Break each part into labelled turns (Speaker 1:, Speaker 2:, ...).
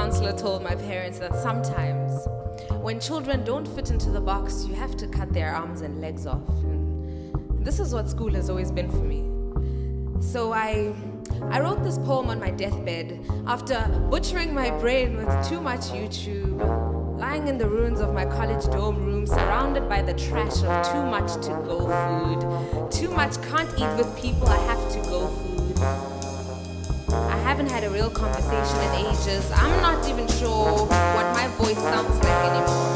Speaker 1: counselor told my parents that sometimes when children don't fit into the box, you have to cut their arms and legs off. And this is what school has always been for me. So I wrote this poem on my deathbed after butchering my brain with too much YouTube, lying in the ruins of my college dorm room, surrounded by the trash of too much to-go food. Too much can't eat with people, I have to-go food. I haven't had a real conversation in ages. I'm not even sure what my voice sounds like anymore.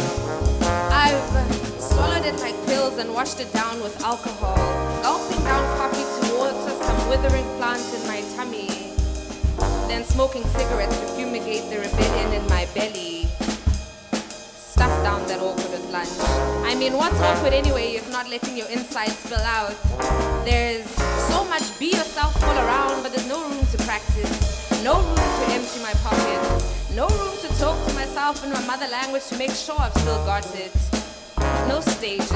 Speaker 1: I've swallowed it like pills and washed it down with alcohol, gulping down coffee to water some withering plants in my tummy, then smoking cigarettes to fumigate the rebellion in my belly. Stuff down that awkward at lunch. I mean, what's awkward anyway if not letting your insides spill out? There's so much be yourself all around, but there's no room to practice, no room to empty my pockets, no room to talk to myself in my mother language to make sure I've still got it. No stages,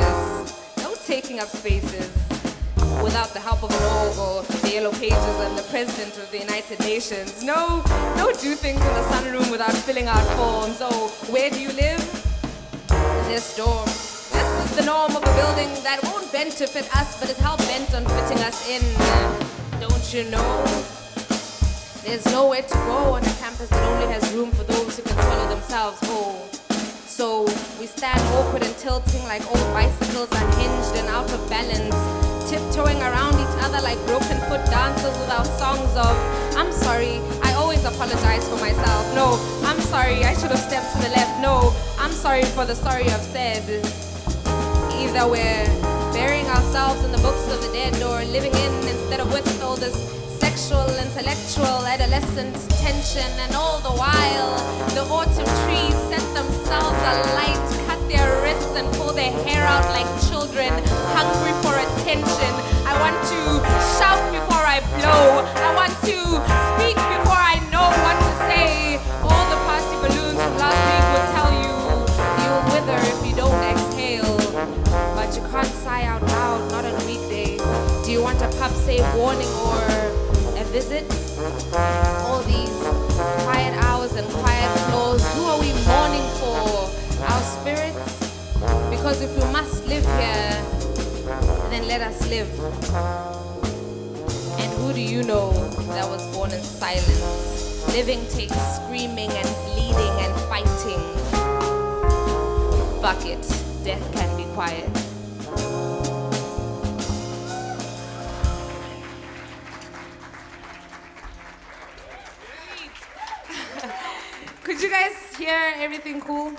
Speaker 1: no taking up spaces without the help of an org or the yellow pages and the president of the United Nations. No do things in the sunroom without filling out forms. Oh, where do you live? In this dorm. This is the norm of a building that won't bend to fit us, but is hell-bent on fitting us in. Don't you know? There's nowhere to go on a campus that only has room for those who can swallow themselves whole. So we stand awkward and tilting like old bicycles, unhinged and out of balance, tiptoeing around each other like broken foot dancers without songs of, I'm sorry, I always apologize for myself. No, I'm sorry, I should have stepped to the left. No, I'm sorry for the sorry I've said. Either we're burying ourselves in the books of the dead or living in instead of with all this sexual, intellectual, adolescent tension, and all the while the autumn trees set themselves alight, cut their wrists and pull their hair out like children hungry for attention. I want to shout before I blow. I want to speak before I know what to say. All the party balloons from last week will tell you you'll wither if you don't exhale, but you can't sigh out loud, not on a weekday. Do you want a pub save warning or a visit? All these quiet hours and quiet floors, who are we mourning for? Our spirits? Because if we must live here, then let us live. And who do you know that was born in silence? Living takes screaming and bleeding and fighting. Fuck it, death can be quiet. Could you guys hear everything cool?